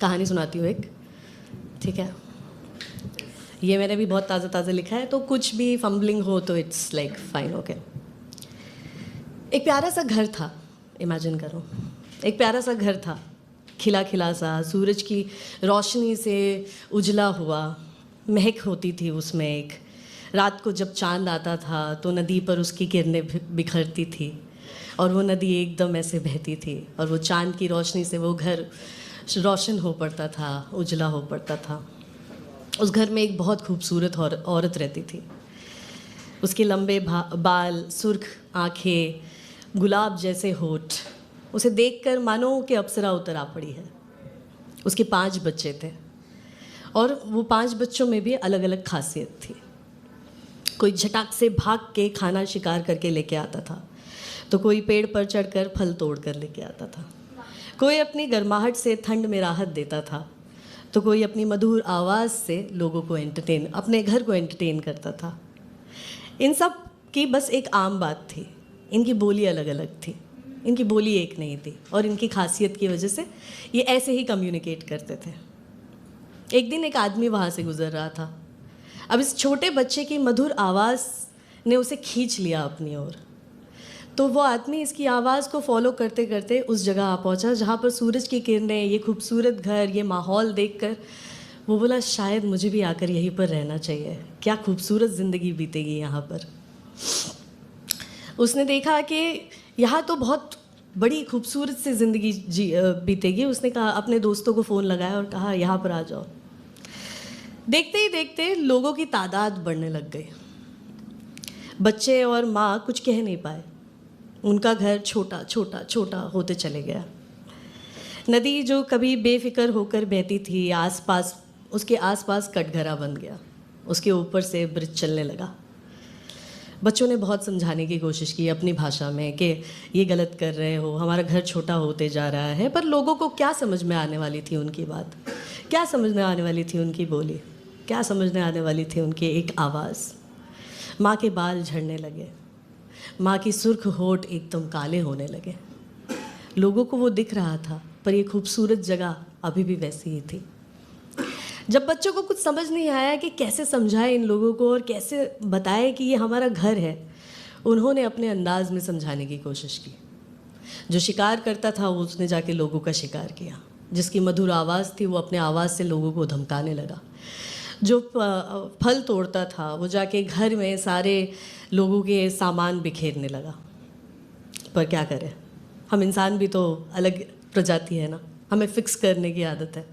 कहानी सुनाती हूँ एक, ठीक है। ये मैंने भी बहुत ताज़ा ताज़ा लिखा है, तो कुछ भी फम्बलिंग हो तो इट्स लाइक फाइन, ओके। एक प्यारा सा घर था, इमेजिन करो, एक प्यारा सा घर था, खिला खिला सा, सूरज की रोशनी से उजला हुआ, महक होती थी उसमें एक। रात को जब चांद आता था तो नदी पर उसकी किरणें बिखरती थी और वो नदी एकदम ऐसे बहती थी और वो चांद की रोशनी से वो घर रोशन हो पड़ता था, उजला हो पड़ता था। उस घर में एक बहुत खूबसूरत औरत रहती थी। उसके लंबे बाल, सुर्ख आँखें, गुलाब जैसे होठ, उसे देखकर मानो कि अप्सरा उतर आ पड़ी है। उसके 5 बच्चे थे और वो 5 बच्चों में भी अलग अलग खासियत थी। कोई झटाक से भाग के खाना शिकार करके लेके आता था, तो कोई पेड़ पर चढ़कर फल तोड़ कर लेके आता था, कोई अपनी गर्माहट से ठंड में राहत देता था, तो कोई अपनी मधुर आवाज़ से लोगों को अपने घर को एंटरटेन करता था। इन सब की बस एक आम बात थी, इनकी बोली अलग अलग थी, इनकी बोली एक नहीं थी और इनकी खासियत की वजह से ये ऐसे ही कम्युनिकेट करते थे। एक दिन एक आदमी वहाँ से गुजर रहा था। अब इस छोटे बच्चे की मधुर आवाज़ ने उसे खींच लिया अपनी ओर, तो वो आदमी इसकी आवाज़ को फॉलो करते करते उस जगह आ पहुँचा जहाँ पर सूरज की किरणें, ये खूबसूरत घर, ये माहौल देखकर वो बोला शायद मुझे भी आकर यहीं पर रहना चाहिए, क्या खूबसूरत ज़िंदगी बीतेगी यहाँ पर। उसने देखा कि यहाँ तो बहुत बड़ी खूबसूरत सी ज़िंदगी बीतेगी। उसने कहा, अपने दोस्तों को फ़ोन लगाया और कहा यहाँ पर आ जाओ। देखते ही देखते लोगों की तादाद बढ़ने लग गई। बच्चे और माँ कुछ कह नहीं पाए, उनका घर छोटा छोटा छोटा होते चले गया। नदी जो कभी बेफिक्र होकर बहती थी, आसपास उसके आसपास कटघरा बन गया, उसके ऊपर से ब्रिज चलने लगा। बच्चों ने बहुत समझाने की कोशिश की अपनी भाषा में कि ये गलत कर रहे हो, हमारा घर छोटा होते जा रहा है, पर लोगों को क्या समझ में आने वाली थी उनकी बात, क्या समझ में आने वाली थी उनकी बोली, क्या समझ में आने वाली थी उनकी एक आवाज़। माँ के बाल झड़ने लगे, माँ की सुर्ख होठ एकदम काले होने लगे। लोगों को वो दिख रहा था, पर ये खूबसूरत जगह अभी भी वैसी ही थी। जब बच्चों को कुछ समझ नहीं आया कि कैसे समझाए इन लोगों को और कैसे बताए कि ये हमारा घर है, उन्होंने अपने अंदाज में समझाने की कोशिश की। जो शिकार करता था वो उसने जाके लोगों का शिकार किया, जिसकी मधुर आवाज़ थी वो अपने आवाज़ से लोगों को धमकाने लगा। जो फल तोड़ता था वो जाके घर में सारे लोगों के सामान बिखेरने लगा। पर क्या करें, हम इंसान भी तो अलग प्रजाति है ना, हमें फ़िक्स करने की आदत है।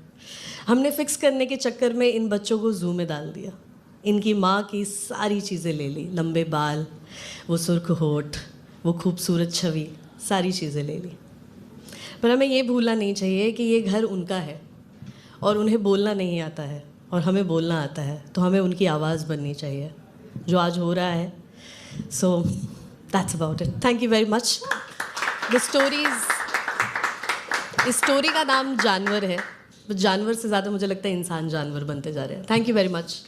हमने फ़िक्स करने के चक्कर में इन बच्चों को ज़ू में डाल दिया। इनकी माँ की सारी चीज़ें ले ली, लंबे बाल, वो सुर्ख होठ, वो खूबसूरत छवि, सारी चीज़ें ले ली। पर हमें ये भूलना नहीं चाहिए कि ये घर उनका है और उन्हें बोलना नहीं आता है और हमें बोलना आता है, तो हमें उनकी आवाज़ बननी चाहिए, जो आज हो रहा है। So that's about it. Thank you very much. इस स्टोरी का नाम जानवर है, जानवर से ज़्यादा मुझे लगता है इंसान जानवर बनते जा रहे हैं। Thank you very much.